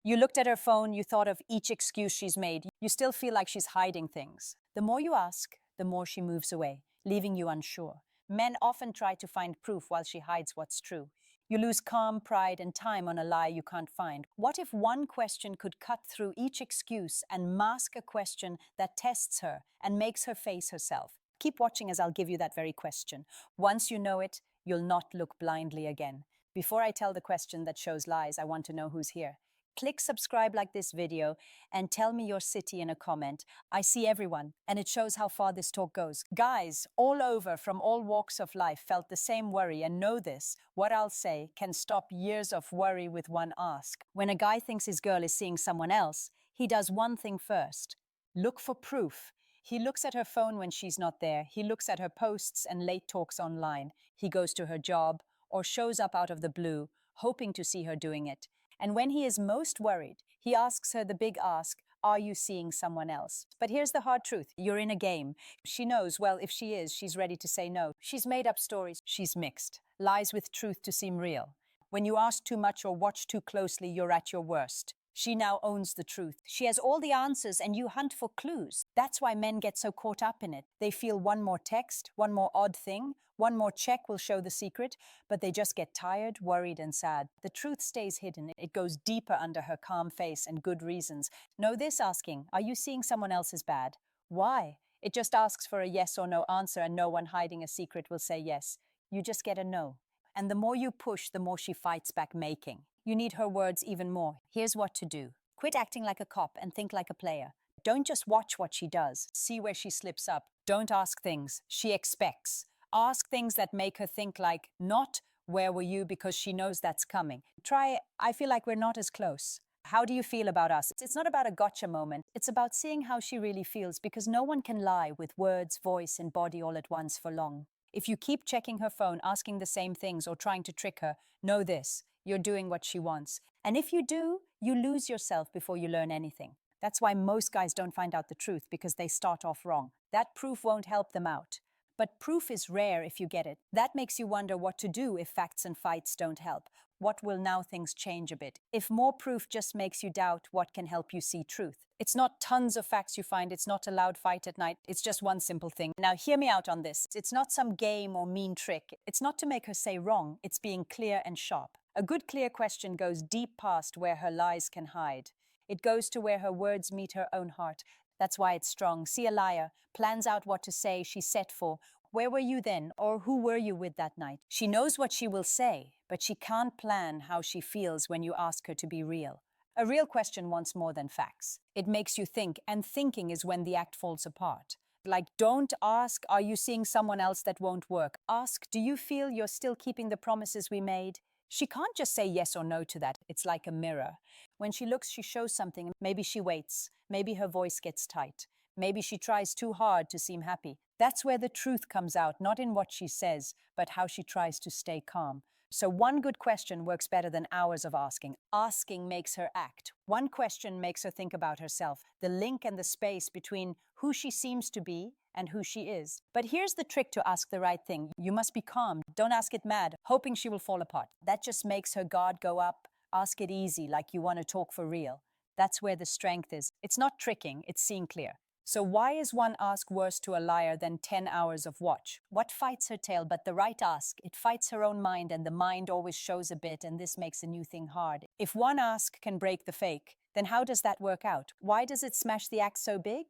You looked at her phone, you thought of each excuse she's made. You still feel like she's hiding things. The more you ask, the more she moves away, leaving you unsure. Men often try to find proof while she hides what's true. You lose calm, pride, and time on a lie you can't find. What if one question could cut through each excuse and mask a question that tests her and makes her face herself? Keep watching as I'll give you that very question. Once you know it, you'll not look blindly again. Before I tell the question that shows lies, I want to know who's here. Click subscribe like this video and tell me your city in a comment. I see everyone, and it shows how far this talk goes. Guys all over from all walks of life felt the same worry, and know this, what I'll say can stop years of worry with one ask. When a guy thinks his girl is seeing someone else, he does one thing first: look for proof. He looks at her phone when she's not there. He looks at her posts and late talks online. He goes to her job or shows up out of the blue, hoping to see her doing it. And when he is most worried, he asks her the big ask, are you seeing someone else? But here's the hard truth. You're in a game. She knows, well, if she is, she's ready to say no. She's made up stories. She's mixed. Lies with truth to seem real. When you ask too much or watch too closely, you're at your worst. She now owns the truth. She has all the answers and you hunt for clues. That's why men get so caught up in it. They feel one more text, one more odd thing, one more check will show the secret, but they just get tired, worried, and sad. The truth stays hidden. It goes deeper under her calm face and good reasons. Know this asking, are you seeing someone else's bad? Why? It just asks for a yes or no answer, and no one hiding a secret will say yes. You just get a no. And the more you push, the more she fights back making. You need her words even more. Here's what to do. Quit acting like a cop and think like a player. Don't just watch what she does. See where she slips up. Don't ask things she expects. Ask things that make her think like, not where were you, because she knows that's coming. Try, I feel like we're not as close. How do you feel about us? It's not about a gotcha moment. It's about seeing how she really feels, because no one can lie with words, voice, and body all at once for long. If you keep checking her phone, asking the same things, or trying to trick her, know this: you're doing what she wants. And if you do, you lose yourself before you learn anything. That's why most guys don't find out the truth, because they start off wrong. That proof won't help them out. But proof is rare if you get it. That makes you wonder what to do if facts and fights don't help. What will now things change a bit? If more proof just makes you doubt, what can help you see truth? It's not tons of facts you find. It's not a loud fight at night. It's just one simple thing. Now, hear me out on this. It's not some game or mean trick. It's not to make her say wrong. It's being clear and sharp. A good, clear question goes deep past where her lies can hide. It goes to where her words meet her own heart. That's why it's strong. See a liar, plans out what to say, she's set for. Where were you then, or who were you with that night? She knows what she will say, but she can't plan how she feels when you ask her to be real. A real question wants more than facts. It makes you think, and thinking is when the act falls apart. Like, don't ask, are you seeing someone else? That won't work. Ask, do you feel you're still keeping the promises we made? She can't just say yes or no to that. It's like a mirror. When she looks, she shows something. Maybe she waits. Maybe her voice gets tight. Maybe she tries too hard to seem happy. That's where the truth comes out, not in what she says, but how she tries to stay calm. So one good question works better than hours of asking. Asking makes her act. One question makes her think about herself, the link and the space between who she seems to be and who she is. But here's the trick to ask the right thing. You must be calm. Don't ask it mad, hoping she will fall apart. That just makes her guard go up. Ask it easy, like you want to talk for real. That's where the strength is. It's not tricking, it's seeing clear. So why is one ask worse to a liar than 10 hours of watch? What fights her tail but the right ask? It fights her own mind, and the mind always shows a bit, and this makes a new thing hard. If one ask can break the fake, then how does that work out? Why does it smash the act so big?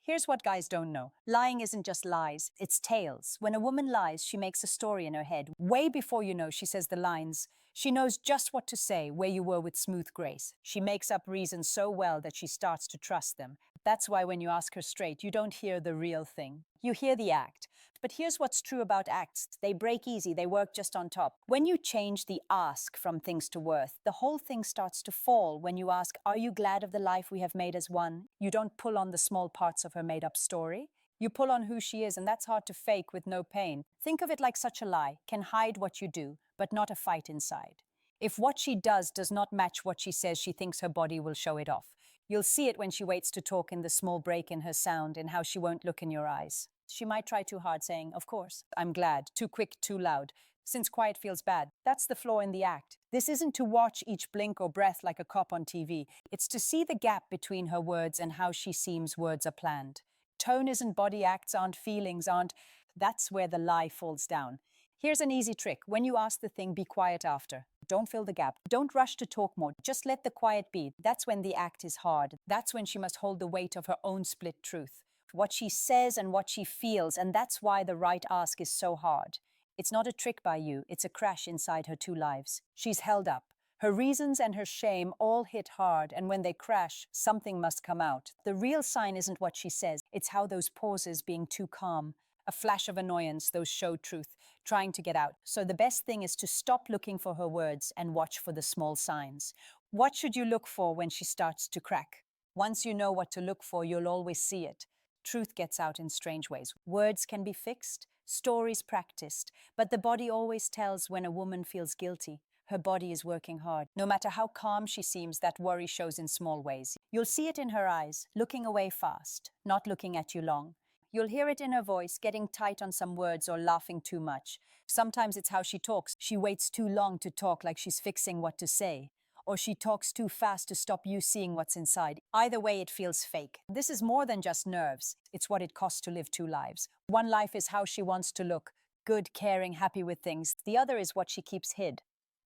Here's what guys don't know. Lying isn't just lies, it's tales. When a woman lies, she makes a story in her head. Way before you know, she says the lines. She knows just what to say, where you were with smooth grace. She makes up reasons so well that she starts to trust them. That's why when you ask her straight, you don't hear the real thing. You hear the act. But here's what's true about acts. They break easy, they work just on top. When you change the ask from things to worth, the whole thing starts to fall. When you ask, are you glad of the life we have made as one? You don't pull on the small parts of her made-up story. You pull on who she is, and that's hard to fake with no pain. Think of it like such a lie can hide what you do, but not a fight inside. If what she does not match what she says, she thinks her body will show it off. You'll see it when she waits to talk, in the small break in her sound, in how she won't look in your eyes. She might try too hard, saying, of course, I'm glad, too quick, too loud. since quiet feels bad. That's the flaw in the act. This isn't to watch each blink or breath like a cop on TV. It's to see the gap between her words and how she seems words are planned. Tone isn't body, acts aren't, feelings aren't. That's where the lie falls down. Here's an easy trick. When you ask the thing, be quiet after. Don't fill the gap. Don't rush to talk more. Just let the quiet be. That's when the act is hard. That's when she must hold the weight of her own split truth. What she says and what she feels, and that's why the right ask is so hard. It's not a trick by you, it's a crash inside her two lives. She's held up. Her reasons and her shame all hit hard, and when they crash, something must come out. The real sign isn't what she says, it's how those pauses being too calm. A flash of annoyance, those show truth, trying to get out. So the best thing is to stop looking for her words and watch for the small signs. What should you look for when she starts to crack? Once you know what to look for, you'll always see it. Truth gets out in strange ways. Words can be fixed, stories practiced, but the body always tells when a woman feels guilty. Her body is working hard. No matter how calm she seems, that worry shows in small ways. You'll see it in her eyes, looking away fast, not looking at you long. You'll hear it in her voice, getting tight on some words or laughing too much. Sometimes it's how she talks. She waits too long to talk, like she's fixing what to say. Or she talks too fast to stop you seeing what's inside. Either way, it feels fake. This is more than just nerves. It's what it costs to live two lives. One life is how she wants to look, good, caring, happy with things. The other is what she keeps hid.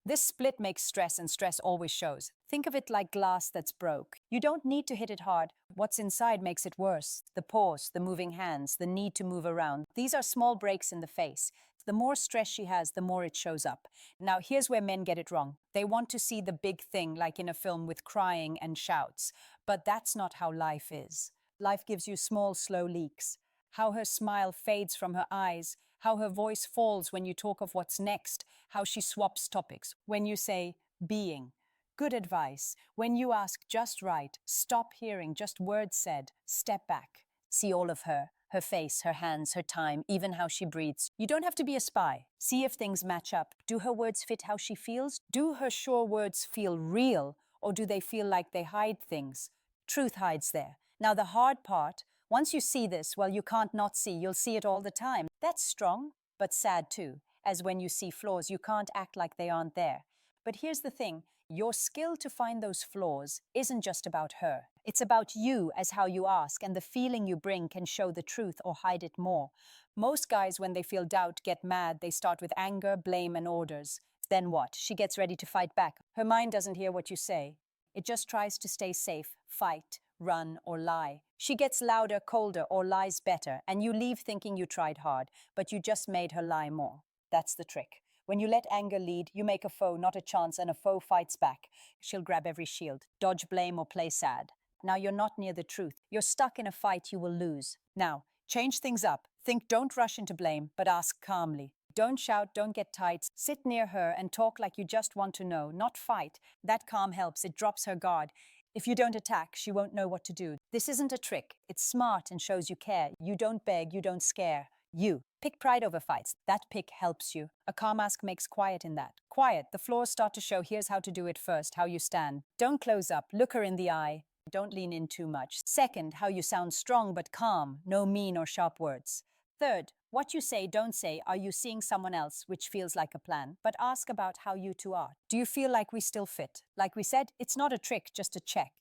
This split makes stress, and stress always shows. Think of it like glass that's broke. You don't need to hit it hard. What's inside makes it worse. The pause, the moving hands, the need to move around. These are small breaks in the face. The more stress she has, the more it shows up. Now, here's where men get it wrong. They want to see the big thing, like in a film with crying and shouts. But that's not how life is. Life gives you small, slow leaks. How her smile fades from her eyes, how her voice falls when you talk of what's next, how she swaps topics. When you say, being, good advice. When you ask, just right, stop hearing, just words said, step back. See all of her face, her hands, her time, even how she breathes. You don't have to be a spy. See if things match up. Do her words fit how she feels? Do her sure words feel real, or do they feel like they hide things? Truth hides there. Now the hard part, once you see this, well, you can't not see. You'll see it all the time. That's strong, but sad too. As when you see flaws, you can't act like they aren't there. But here's the thing. Your skill to find those flaws isn't just about her. It's about you as how you ask, and the feeling you bring can show the truth or hide it more. Most guys, when they feel doubt, get mad. They start with anger, blame, and orders. Then what? She gets ready to fight back. Her mind doesn't hear what you say. It just tries to stay safe, fight, run, or lie. She gets louder, colder, or lies better, and you leave thinking you tried hard, but you just made her lie more. That's the trick. When you let anger lead, you make a foe, not a chance, and a foe fights back. She'll grab every shield, dodge blame, or play sad. Now you're not near the truth. You're stuck in a fight you will lose. Now, change things up. Think, don't rush into blame, but ask calmly. Don't shout, don't get tight. Sit near her and talk like you just want to know, not fight. That calm helps. It drops her guard. If you don't attack, she won't know what to do. This isn't a trick. It's smart and shows you care. You don't beg, you don't scare. You pick pride over fights. That pick helps you. A calm ask makes quiet in that. Quiet. The flaws start to show. Here's how to do it first, how you stand. Don't close up. Look her in the eye. Don't lean in too much. Second, how you sound strong but calm. No mean or sharp words. Third, what you say, don't say, are you seeing someone else, which feels like a plan, but ask about how you two are. Do you feel like we still fit? Like we said, it's not a trick, just a check.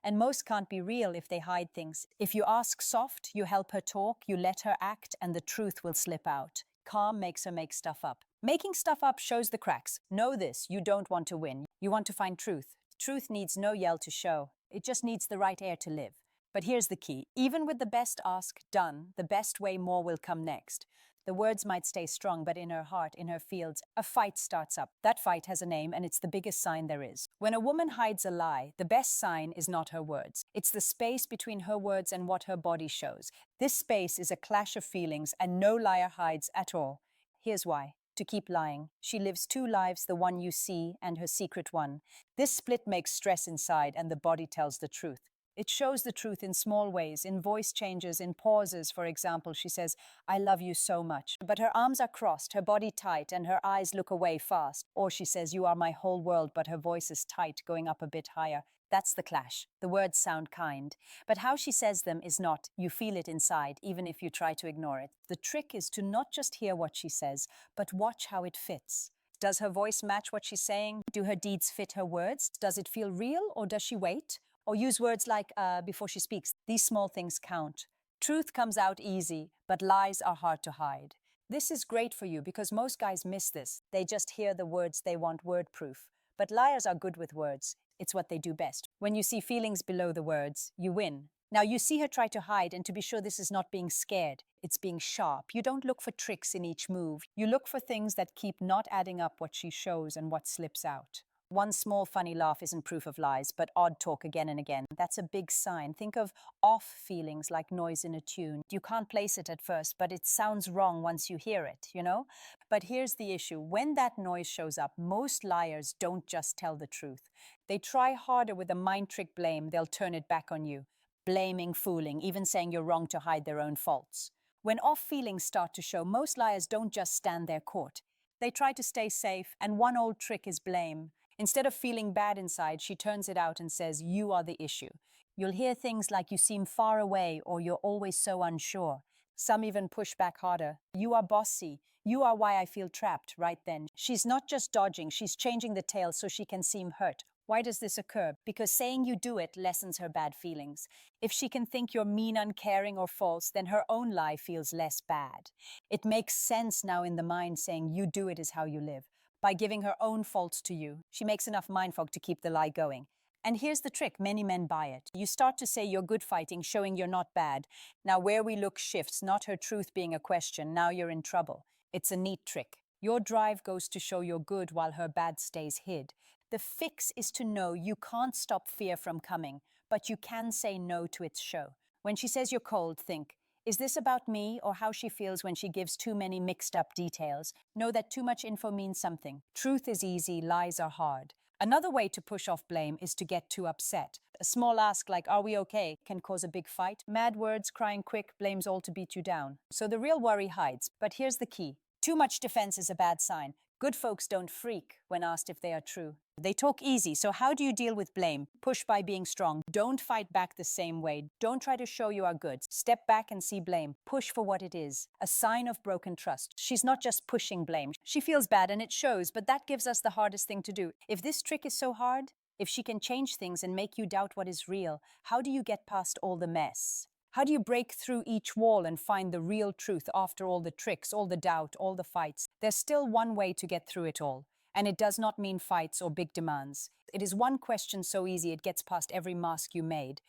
And most can't be real if they hide things. If you ask soft, you help her talk, you let her act, and the truth will slip out. Calm makes her make stuff up. Making stuff up shows the cracks. Know this, you don't want to win. You want to find truth. Truth needs no yell to show. It just needs the right air to live. But here's the key. Even with the best ask done, the best way more will come next. The words might stay strong, but in her heart, in her fields, a fight starts up. That fight has a name, and it's the biggest sign there is. When a woman hides a lie, the best sign is not her words. It's the space between her words and what her body shows. This space is a clash of feelings, and no liar hides at all. Here's why. To keep lying. She lives two lives, the one you see and her secret one. This split makes stress inside, and the body tells the truth. It shows the truth in small ways, in voice changes, in pauses. For example, she says, I love you so much. But her arms are crossed, her body tight, and her eyes look away fast. Or she says, you are my whole world, but her voice is tight, going up a bit higher. That's the clash. The words sound kind, but how she says them is not. You feel it inside, even if you try to ignore it. The trick is to not just hear what she says, but watch how it fits. Does her voice match what she's saying? Do her deeds fit her words? Does it feel real, or does she wait? Or use words like before she speaks? These small things count. Truth comes out easy, but lies are hard to hide. This is great for you because most guys miss this. They just hear the words they want word proof. But liars are good with words. It's what they do best. When you see feelings below the words, you win. Now you see her try to hide, and to be sure this is not being scared, it's being sharp. You don't look for tricks in each move. You look for things that keep not adding up what she shows and what slips out. One small funny laugh isn't proof of lies, but odd talk again and again. That's a big sign. Think of off feelings like noise in a tune. You can't place it at first, but it sounds wrong once you hear it, you know? But here's the issue. When that noise shows up, most liars don't just tell the truth. They try harder with a mind trick blame. They'll turn it back on you. Blaming, fooling, even saying you're wrong to hide their own faults. When off feelings start to show, most liars don't just stand their court. They try to stay safe, and one old trick is blame. Instead of feeling bad inside, she turns it out and says, you are the issue. You'll hear things like you seem far away or you're always so unsure. Some even push back harder. You are bossy. You are why I feel trapped. Right then. She's not just dodging, she's changing the tale so she can seem hurt. Why does this occur? Because saying you do it lessens her bad feelings. If she can think you're mean, uncaring, or false, then her own lie feels less bad. It makes sense now in the mind saying you do it is how you live. By giving her own faults to you, she makes enough mind fog to keep the lie going. And here's the trick, many men buy it. You start to say you're good fighting, showing you're not bad. Now where we look shifts, not her truth being a question, now you're in trouble. It's a neat trick. Your drive goes to show you're good while her bad stays hid. The fix is to know you can't stop fear from coming, but you can say no to its show. When she says you're cold, think, is this about me or how she feels when she gives too many mixed up details? Know that too much info means something. Truth is easy, lies are hard. Another way to push off blame is to get too upset. A small ask like, are we okay, can cause a big fight. Mad words, crying quick, blames all to beat you down. So the real worry hides. But here's the key. Too much defense is a bad sign. Good folks don't freak when asked if they are true. They talk easy, so how do you deal with blame? Push by being strong. Don't fight back the same way. Don't try to show you are good. Step back and see blame. Push for what it is, a sign of broken trust. She's not just pushing blame. She feels bad and it shows, but that gives us the hardest thing to do. If this trick is so hard, if she can change things and make you doubt what is real, how do you get past all the mess? How do you break through each wall and find the real truth after all the tricks, all the doubt, all the fights? There's still one way to get through it all. And it does not mean fights or big demands. It is one question so easy it gets past every mask you made.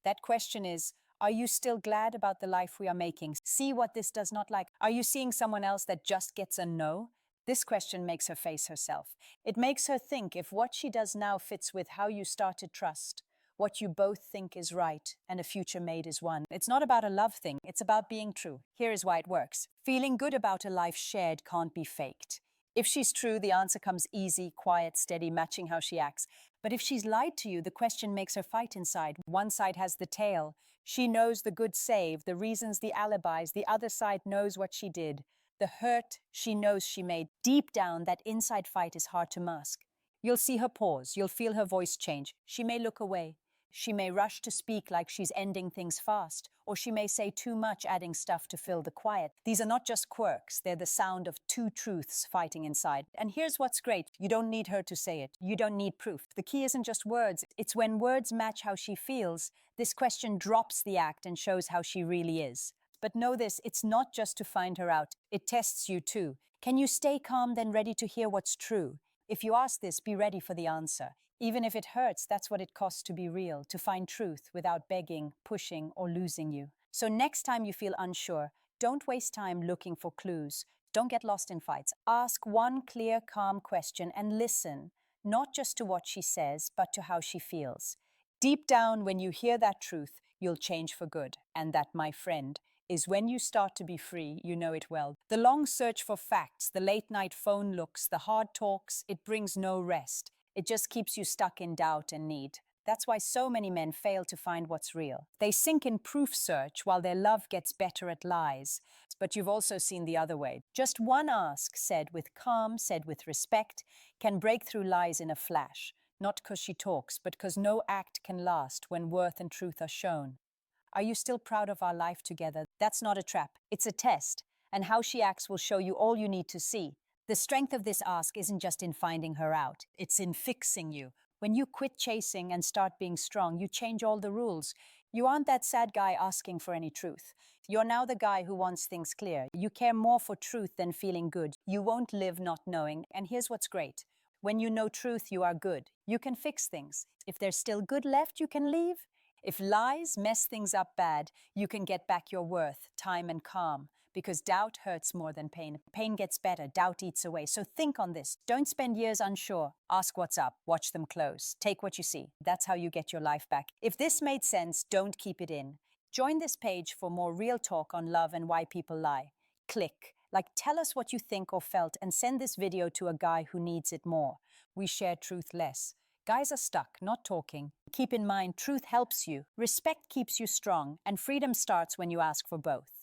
That question is, are you still glad about the life we are making? See what this does not like. Are you seeing someone else that just gets a no? This question makes her face herself. It makes her think if what she does now fits with how you start to trust, what you both think is right, and a future made is one. It's not about a love thing, it's about being true. Here is why it works. Feeling good about a life shared can't be faked. If she's true, the answer comes easy, quiet, steady, matching how she acts. But if she's lied to you, the question makes her fight inside. One side has the tale. She knows the good save, the reasons, the alibis. The other side knows what she did. The hurt she knows she made. Deep down, that inside fight is hard to mask. You'll see her pause. You'll feel her voice change. She may look away. She may rush to speak like she's ending things fast, or she may say too much, adding stuff to fill the quiet. These are not just quirks, they're the sound of two truths fighting inside. And here's what's great, you don't need her to say it. You don't need proof. The key isn't just words, it's when words match how she feels, this question drops the act and shows how she really is. But know this, it's not just to find her out, it tests you too. Can you stay calm then ready to hear what's true? If you ask this, be ready for the answer. Even if it hurts, that's what it costs to be real, to find truth without begging, pushing, or losing you. So next time you feel unsure, don't waste time looking for clues. Don't get lost in fights. Ask one clear, calm question and listen, not just to what she says, but to how she feels. Deep down, when you hear that truth, you'll change for good. And that, my friend, is when you start to be free, you know it well. The long search for facts, the late-night phone looks, the hard talks, it brings no rest. It just keeps you stuck in doubt and need. That's why so many men fail to find what's real. They sink in proof search while their love gets better at lies. But you've also seen the other way. Just one ask, said with calm, said with respect, can break through lies in a flash. not because she talks, but because no act can last when worth and truth are shown. Are you still proud of our life together? That's not a trap, it's a test, and how she acts will show you all you need to see. The strength of this ask isn't just in finding her out, it's in fixing you. When you quit chasing and start being strong, you change all the rules. You aren't that sad guy asking for any truth. You're now the guy who wants things clear. You care more for truth than feeling good. You won't live not knowing. And here's what's great. When you know truth, you are good. You can fix things. If there's still good left, you can leave. If lies mess things up bad, you can get back your worth, time, and calm. Because doubt hurts more than pain. Pain gets better, doubt eats away. So think on this. Don't spend years unsure. Ask what's up, watch them close. Take what you see. That's how you get your life back. If this made sense, don't keep it in. Join this page for more real talk on love and why people lie. Click. Tell us what you think or felt and send this video to a guy who needs it more. We share truth less. Guys are stuck, not talking. Keep in mind, truth helps you, respect keeps you strong, and freedom starts when you ask for both.